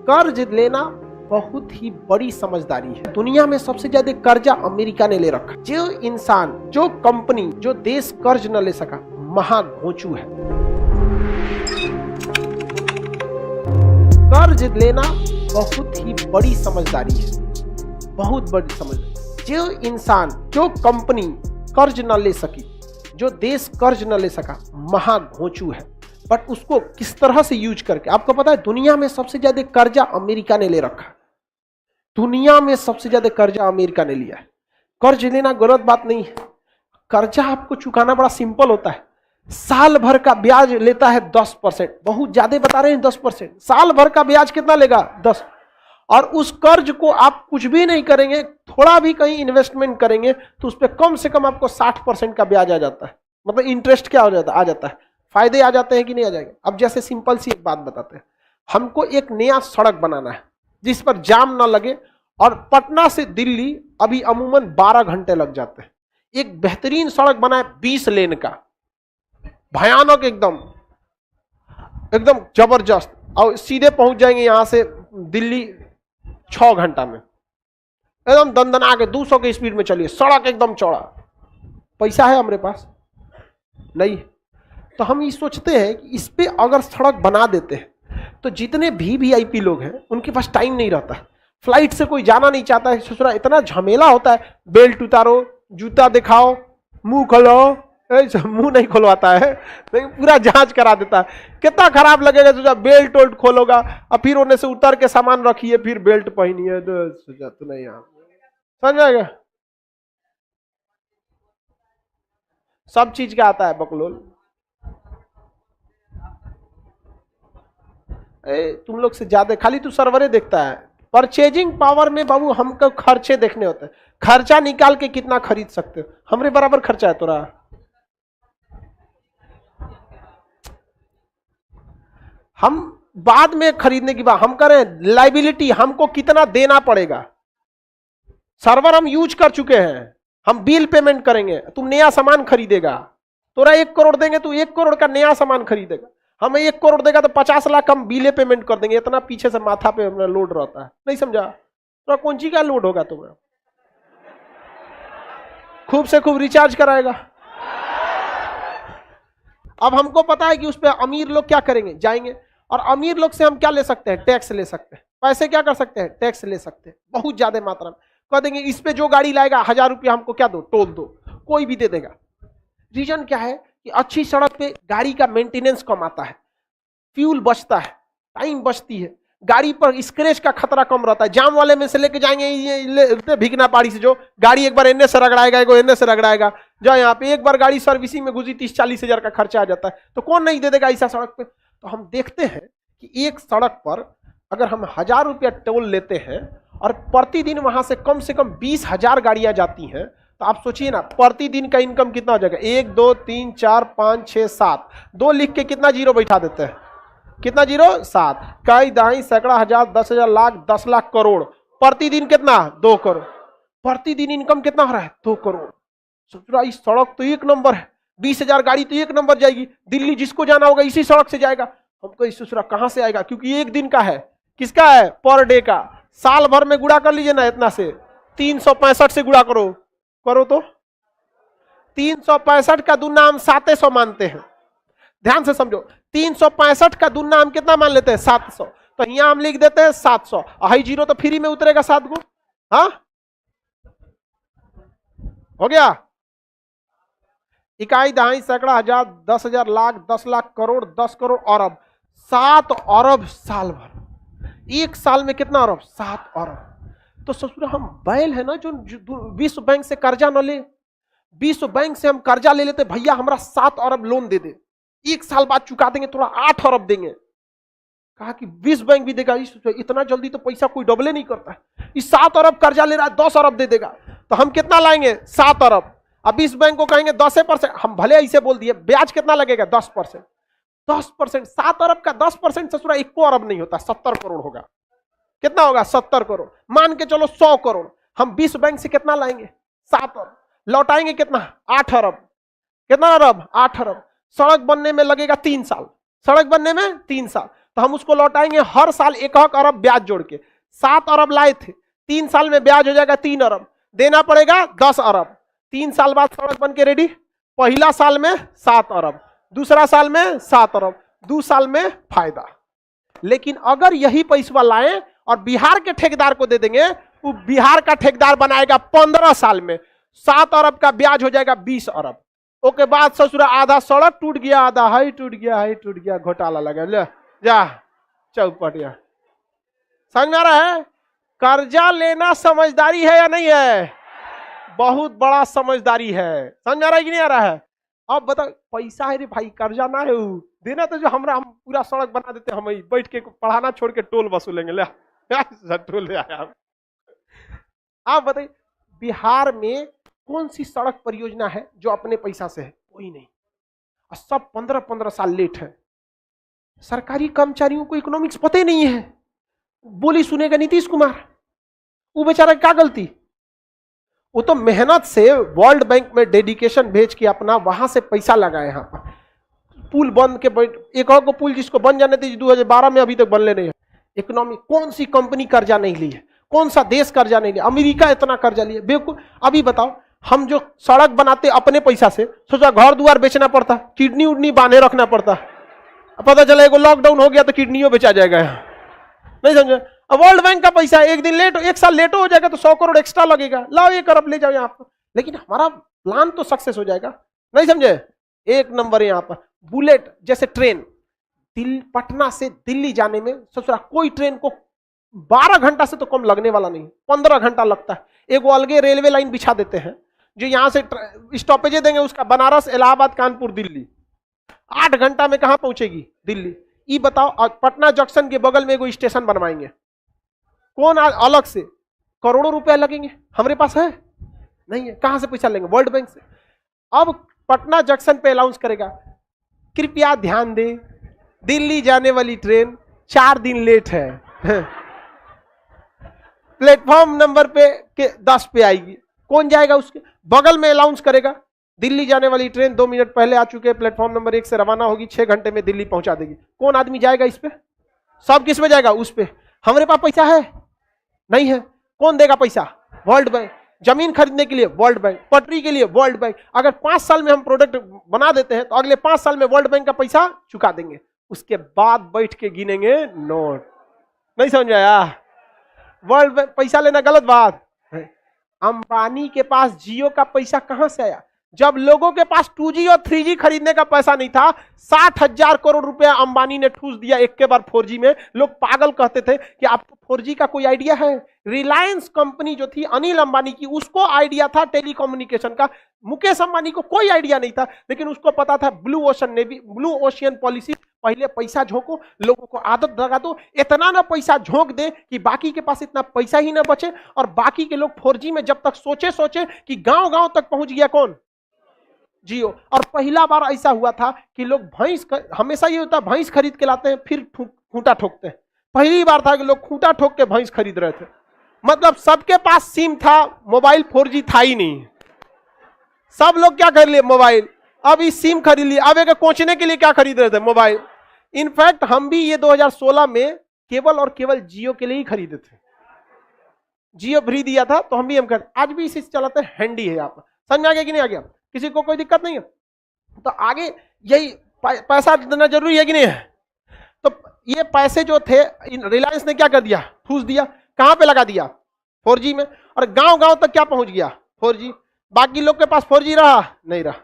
कर्ज लेना बहुत ही बड़ी समझदारी है। दुनिया में सबसे ज्यादा कर्जा अमेरिका ने ले रखा। जो इंसान, जो कंपनी, जो देश कर्ज न ले सका, महाघोंचू है। कर्ज लेना बहुत ही बड़ी समझदारी है, बहुत बड़ी समझदारी। जो इंसान, जो कंपनी कर्ज न ले सकी, जो देश कर्ज न ले सका, महाघोंचू है। बट उसको किस तरह से यूज करके, आपको पता है दुनिया में सबसे ज्यादा कर्जा अमेरिका ने ले रखा। दुनिया में सबसे ज्यादा कर्जा अमेरिका ने लिया है। कर्ज लेना गलत बात नहीं है। कर्जा आपको चुकाना बड़ा सिंपल होता है। साल भर का ब्याज लेता है 10%। बहुत ज्यादा बता रहे हैं 10%। साल भर का ब्याज कितना लेगा? 10। और उस कर्ज को आप कुछ भी नहीं करेंगे, थोड़ा भी कहीं इन्वेस्टमेंट करेंगे तो उस पर कम से कम आपको 60% का ब्याज आ जाता है। मतलब इंटरेस्ट क्या हो जाता है? आ जाता है। फायदे आ जाते हैं कि नहीं आ जाएंगे? अब जैसे सिंपल सी एक बात बताते हैं। हमको एक नया सड़क बनाना है जिस पर जाम ना लगे, और पटना से दिल्ली अभी अमूमन 12 घंटे लग जाते हैं। एक बेहतरीन सड़क बनाए 20 लेन का, भयानक, एकदम एकदम जबरदस्त, और सीधे पहुंच जाएंगे यहां से दिल्ली 6 घंटा में, एकदम दंदना के 200 की स्पीड में चलिए, सड़क एकदम चौड़ा। पैसा है हमारे पास? नहीं। तो हम ये सोचते हैं कि इस पे अगर सड़क बना देते हैं तो जितने भी वीआईपी लोग हैं उनके पास टाइम नहीं रहता है। फ्लाइट से कोई जाना नहीं चाहता है, ससुरा इतना झमेला होता है। बेल्ट उतारो, जूता दिखाओ, मुंह खोलो, मुंह नहीं खुलवाता है लेकिन पूरा जांच करा देता है। कितना खराब लगेगा सोचा, बेल्ट वोल्ट खोलोगा और फिर उन्हें से उतर के सामान रखिए, फिर बेल्ट पहनिए, सोचा तो नहीं, आप समझ जाएगा। सब चीज का आता है बकलोल। तुम लोग से ज्यादा खाली तू सर्वरे देखता है। परचेजिंग पावर में बाबू हमको खर्चे देखने होते हैं। खर्चा निकाल के कितना खरीद सकते हो? हमरे बराबर खर्चा है तोरा। हम बाद में खरीदने की बात हम करें, लाइबिलिटी हमको कितना देना पड़ेगा। सर्वर हम यूज कर चुके हैं, हम बिल पेमेंट करेंगे, तुम नया सामान खरीदेगा, तोरा 1 करोड़ देंगे, तू 1 करोड़ का नया सामान खरीदेगा। हमें 1 करोड़ देगा तो 50 लाख हम बिले पेमेंट कर देंगे। इतना पीछे से माथा पे अपना लोड रहता है, नहीं समझा? तो कौन सी का लोड होगा तुम्हें? खूब से खूब रिचार्ज कराएगा। अब हमको पता है कि उस पर अमीर लोग क्या करेंगे, जाएंगे, और अमीर लोग से हम क्या ले सकते हैं? टैक्स ले सकते हैं। पैसे क्या कर सकते हैं? टैक्स ले सकते हैं, बहुत ज्यादा मात्रा में। कह देंगे इस पे जो गाड़ी लाएगा 1000 रुपया हमको क्या दो, टोल दो, कोई भी दे देगा। रीजन क्या है कि अच्छी सड़क पे गाड़ी का मेंटेनेंस कम आता है, फ्यूल बचता है, टाइम बचती है, गाड़ी पर स्क्रैच का खतरा कम रहता है। जाम वाले में से लेके जाएंगे ये भिगना पाड़ी से, जो गाड़ी एक बार एने से रगड़ाएगा, एने से रगड़ाएगा, जो यहाँ पे एक बार गाड़ी सर्विसिंग में घुसी 30-40 हजार का खर्चा आ जाता है। तो कौन नहीं दे देगा ऐसा सड़क पे? तो हम देखते हैं कि एक सड़क पर अगर हम 1000 रुपया टोल लेते हैं और प्रतिदिन वहां से कम 20,000 गाड़ियां जाती हैं, तो आप सोचिए ना प्रतिदिन का इनकम कितना हो जाएगा। 1 2 3 4 5 6 7, 2 लिख के कितना जीरो बैठा देते हैं? कितना जीरो? 7। कई दहाई सैकड़ा हजार 10,000 लाख 10 लाख करोड़, प्रतिदिन कितना? 2 करोड़। प्रतिदिन इनकम कितना हो रहा है? 2 करोड़। सोच रहा इस सड़क तो 1 नंबर है, 20,000 गाड़ी तो 1 नंबर जाएगी, दिल्ली जिसको जाना होगा इसी सड़क से जाएगा। हमको इस दूसरा कहां से आएगा? क्योंकि 1 दिन का है। किसका है? पर डे का। साल भर में गुड़ा कर लीजिए ना, इतना से 365 से गुड़ा करो तो 365 का दुना हम 700 मानते हैं। ध्यान से समझो, 365 का दुना हम कितना मान लेते हैं? 700। तो यहां हम लिख देते हैं 700, हाई जीरो तो फ्री में उतरेगा 7 गो। हाँ हो गया। इकाई दहाई सैकड़ा हजार 10,000 लाख 10 लाख करोड़ 10 करोड़ अरब, 7 अरब साल भर। 1 साल में कितना अरब? 7 अरब। तो ससुर हम बैल है ना जो विश्व बैंक से कर्जा न ले। विश्व बैंक से हम कर्जा ले लेते, भैया हमरा 7 अरब लोन दे दे, 1 साल बाद चुका देंगे, थोड़ा 8 अरब देंगे। कहा कि विश्व बैंक भी देगा? इतना जल्दी तो पैसा कोई डबले नहीं करता है। इस 7 अरब कर्जा ले रहा है, 10 अरब दे देगा, तो हम कितना लाएंगे? 7 अरब। अब विश्व बैंक को कहेंगे 10%, हम भले ऐसे बोल दिए, ब्याज कितना लगेगा? 10%। 10%, 7 अरब का 10% ससुरा 1 अरब नहीं होता, 70 करोड़ होगा। कितना होगा? 70 करोड़। मान के चलो 100 करोड़। हम विश्व बैंक से कितना लाएंगे? 7 अरब। लौटाएंगे कितना? 8 अरब। कितना अरब? 8 अरब। सड़क बनने में लगेगा 3 साल, सड़क बनने में 3 साल। तो हम उसको लौटाएंगे हर साल 1 अरब ब्याज जोड़ के। 7 अरब लाए थे, 3 साल में ब्याज हो जाएगा 3 अरब, देना पड़ेगा 10 अरब। 3 साल बाद सड़क बन के रेडी। पहला साल में 7 अरब, दूसरा साल में 7 अरब, 2 साल में फायदा। लेकिन अगर यही पैसा लाएं और बिहार के ठेकेदार को दे देंगे, वो बिहार का ठेकेदार बनाएगा 15 साल में 7 अरब का ब्याज हो जाएगा 20 अरब। ओके बाद ससुरा आधा सड़क टूट गया, आधा हाई टूट गया, हाई टूट गया, घोटाला लगा, ले जा चौपट। या समझ में आ रहा है? कर्जा लेना समझदारी है या नहीं है? बहुत बड़ा समझदारी है। समझ में आ रहा है कि नहीं आ रहा है? अब बताओ, पैसा है रे भाई, कर्जा ना है वो देना, तो जो हम पूरा सड़क बना देते, हम बैठ के पढ़ाना छोड़ के टोल वसूलेंगे। ले टोल ले आया। आप बताइए बिहार में कौन सी सड़क परियोजना है जो अपने पैसा से है? कोई नहीं। और सब 15-15 साल लेट है। सरकारी कर्मचारियों को इकोनॉमिक्स पता ही नहीं है, बोली सुनेगा नीतीश कुमार, वो बेचारा क्या गलती? वो तो मेहनत से वर्ल्ड बैंक में डेडिकेशन भेज के अपना वहां से पैसा लगाए। यहाँ पर पुल बंद के एक और को पुल जिसको बन जाने थे 2012 में, अभी तक बनले नहीं है। इकोनॉमी कौन सी कंपनी कर्जा नहीं ली है? कौन सा देश कर्जा नहीं लिया? अमेरिका इतना कर्जा लिया बेवकूफ। अभी बताओ, हम जो सड़क बनाते अपने पैसा से, सोचा घर दुआर बेचना पड़ता, किडनी उडनी बांधे रखना पड़ता, पता चला एगो लॉकडाउन हो गया तो किडनियों बेचा जाएगा। नहीं समझे? अब वर्ल्ड बैंक का पैसा है, एक दिन लेट, 1 साल लेट हो जाएगा तो 100 करोड़ एक्स्ट्रा लगेगा, लाओ 1 अरब ले जाओ यहाँ पर। लेकिन हमारा प्लान तो सक्सेस हो जाएगा। नहीं समझे? 1 नंबर यहाँ पर बुलेट जैसे ट्रेन, पटना से दिल्ली जाने में ससुरा कोई ट्रेन को 12 घंटा से तो कम लगने वाला नहीं, 15 घंटा लगता है। एक अलगे रेलवे लाइन बिछा देते हैं जो यहां से स्टॉपेज देंगे उसका, बनारस, इलाहाबाद, कानपुर, दिल्ली। 8 घंटा में कहां पहुंचेगी? दिल्ली। ये बताओ, पटना जंक्शन के बगल में कोई स्टेशन बनवाएंगे, कौन अलग से करोड़ों रुपए लगेंगे? हमारे पास है नहीं है, कहां से पैसा लेंगे? वर्ल्ड बैंक से। अब पटना जंक्शन पे अनाउंस करेगा, कृपया ध्यान दें, दिल्ली जाने वाली ट्रेन 4 दिन लेट है, प्लेटफॉर्म नंबर पे 10 पे आएगी। कौन जाएगा? उसके बगल में अनाउंस करेगा, दिल्ली जाने वाली ट्रेन 2 मिनट पहले आ चुके, प्लेटफॉर्म नंबर 1 से रवाना होगी, 6 घंटे में दिल्ली पहुंचा देगी। कौन आदमी जाएगा इस पे? सब किस में जाएगा? उस पे। हमारे पास पैसा है नहीं है, कौन देगा पैसा? World bank. जमीन खरीदने के लिए वर्ल्ड बैंक, पटरी के लिए वर्ल्ड बैंक। अगर 5 साल में हम प्रोडक्ट बना देते हैं तो अगले 5 साल में वर्ल्ड बैंक का पैसा चुका देंगे। उसके बाद बैठ के गिनेंगे नोट। नहीं समझ आया? वर्ल्ड बैंक पैसा लेना गलत बात है। अंबानी के पास जियो का पैसा कहां से आया? जब लोगों के पास 2G और 3G खरीदने का पैसा नहीं था, 60,000 करोड़ रुपया अंबानी ने ठूस दिया एक के बार 4G में। लोग पागल कहते थे कि आपको 4G का कोई आइडिया है? रिलायंस कंपनी जो थी अनिल अंबानी की, उसको आइडिया था टेलीकम्युनिकेशन का। मुकेश अंबानी को कोई आइडिया नहीं था, लेकिन उसको पता था ब्लू ओशियन पॉलिसी, पहले पैसा झोंको, लोगों को आदत लगा दो, इतना ना पैसा झोंक दे कि बाकी के पास इतना पैसा ही ना बचे, और बाकी के लोग 4G में जब तक सोचे कि गांव गांव तक पहुंच गया कौन? जियो। और पहला बार ऐसा हुआ था कि लोग भैंस, हमेशा ये होता है भैंस खरीद के लाते हैं फिर खूंटा ठोकते हैं। पहली बार था कि लोग खूंटा ठोक के भैंस खरीद रहे थे। मतलब सबके पास सिम था, मोबाइल 4G था ही नहीं। सब लोग क्या कर लिए? मोबाइल। अब इस सिम खरीद लिए, अब एक कोचने के लिए क्या खरीद रहे थे? मोबाइल। इनफैक्ट हम भी ये 2016 में केवल और केवल जियो के लिए ही खरीदे थे। जियो फ्री दिया था तो हम भी आज भी इसे चलाते हैं, हैंडी है। आप समझ में आ गया कि नहीं आ गया? किसी को कोई दिक्कत नहीं है? तो आगे यही पैसा देना जरूरी है कि नहीं है? तो ये पैसे जो थे रिलायंस ने क्या कर दिया? ठूस दिया। कहां पे लगा दिया? 4G में। और गांव गांव तक क्या पहुंच गया? 4G। बाकी लोग के पास 4G रहा नहीं रहा।